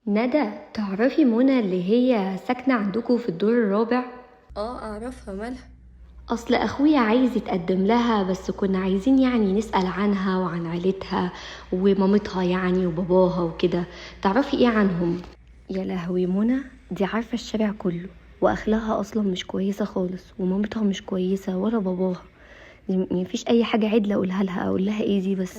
ندى، تعرفي منى اللي هي ساكنة عندكم في الدور الرابع؟ اعرفها، مالها؟ أصل أخويا عايز يتقدم لها، بس كنا عايزين يعني نسأل عنها وعن عيلتها ومامتها يعني وباباها وكده. تعرفي ايه عنهم؟ يا لهوي منى، دي عارفة الشارع كله، وأخلاقها أصلا مش كويسة خالص، ومامتها مش كويسة ولا باباها. مفيش أي حاجة عدلة أقولها لها. أقول لها ايه دي بس؟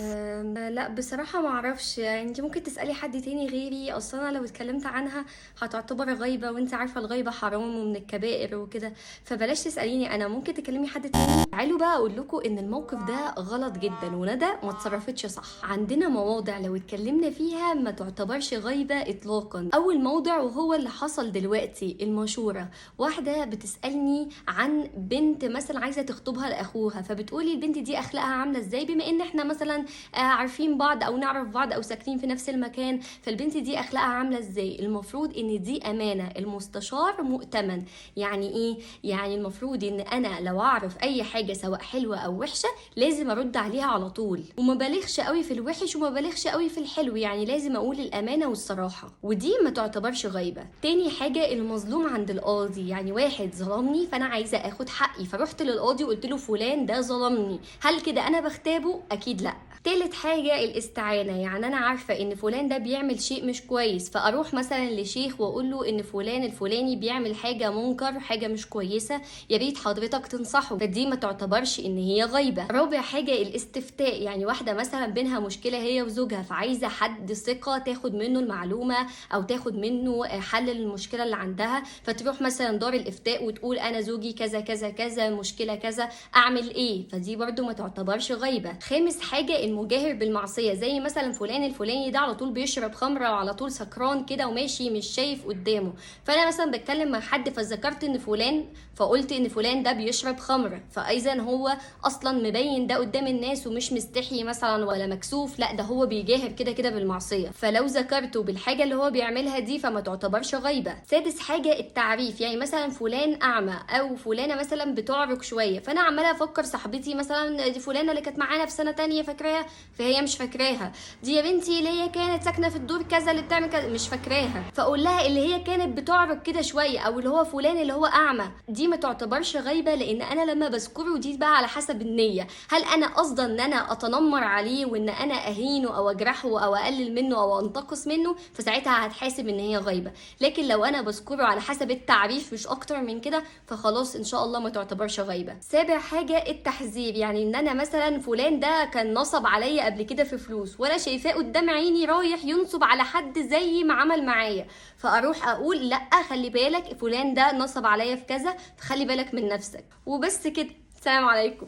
لا بصراحة ما اعرفش، يعني انت ممكن تسألي حد تاني غيري. اصلا انا لو اتكلمت عنها هتعتبر غيبة، وانت عارفة الغيبة حرام ومن الكبائر وكده، فبلاش تسأليني انا، ممكن تكلمي حد تاني. تعالوا بقى اقول لكم ان الموقف ده غلط جدا، وندى ما اتصرفتش صح. عندنا مواضع لو اتكلمنا فيها ما تعتبرش غيبة اطلاقا. اول موضع وهو اللي حصل دلوقتي، المشورة. واحدة بتسألني عن بنت مثلا عايزة تخطبها لاخوها، فبتقولي البنت دي اخلاقها عاملة ازاي، بما ان احنا مثلا عارفين بعض او نعرف بعض او ساكنين في نفس المكان، فالبنت دي اخلاقها عامله ازاي. المفروض ان دي امانه، المستشار مؤتمن. يعني ايه؟ يعني المفروض ان انا لو اعرف اي حاجه سواء حلوه او وحشه لازم ارد عليها على طول، وما بالغش قوي في الوحش وما بالغش قوي في الحلو، يعني لازم اقول الامانه والصراحه، ودي ما تعتبرش غيبه. تاني حاجه، المظلوم عند القاضي. يعني واحد ظلمني فانا عايزه اخد حقي، فرحت للقاضي وقلت له فلان ده ظلمني، هل كده انا بغتابه؟ اكيد لا. تالت حاجة، الاستعانة. يعني أنا عارفة إن فلان ده بيعمل شيء مش كويس، فأروح مثلا لشيخ وأقول له إن فلان الفلاني بيعمل حاجة منكر، حاجة مش كويسة، يا ريت حضرتك تنصحه. فدي ما تعتبرش إن هي غيبة. رابع حاجة، الاستفتاء. يعني واحدة مثلا بينها مشكلة هي وزوجها، فعايزة حد ثقة تاخد منه المعلومة أو تاخد منه حل المشكلة اللي عندها، فتروح مثلا دار الإفتاء وتقول أنا زوجي كذا كذا كذا، مشكلة كذا، أعمل إيه؟ فدي برضو ما تعتبرش غيبة. خامس حاجة، المجاهر بالمعصية. زي مثلا فلان الفلاني ده على طول بيشرب خمرة وعلى طول سكران كده وماشي مش شايف قدامه، فانا مثلا بتكلم مع حد فذكرت ان فلان، فقلت ان فلان ده بيشرب خمرة، فاذا هو اصلا مبين ده قدام الناس ومش مستحي مثلا ولا مكسوف، لا ده هو بيجاهر كده كده بالمعصية، فلو ذكرته بالحاجة اللي هو بيعملها دي فما تعتبرش غيبة. سادس حاجة، التعريف. يعني مثلا فلان اعمى او فلانة مثلا بتعرج شوية، فانا عمالة افكر صاحبتي مثلا دي فلانة اللي كانت معانا في سنة تانية فاكراها، فهي مش فاكراها. دي يا بنتي اللي هي كانت ساكنه في الدور كذا اللي بتعمل كذا، مش فاكراها، فاقول لها اللي هي كانت بتعرج كده شويه، او اللي هو فلان اللي هو اعمى. دي ما تعتبرش غيبه، لان انا لما بذكره دي بقى على حسب النيه، هل انا قصدا ان انا اتنمر عليه وان انا اهينه او اجرحه او اقلل منه او انتقص منه، فساعتها هتحاسب ان هي غيبه. لكن لو انا بذكره على حسب التعريف مش اكتر من كده، فخلاص ان شاء الله ما تعتبرش غيبه. سابع حاجه، التحذير. يعني ان انا مثلا فلان ده كان نصب عليا قبل كده في فلوس، وانا شايفاه قدام عيني رايح ينصب على حد زي ما عمل معايا، فاروح اقول لا خلي بالك فلان ده نصب عليا في كذا، فخلي بالك من نفسك. وبس كده، سلام عليكم.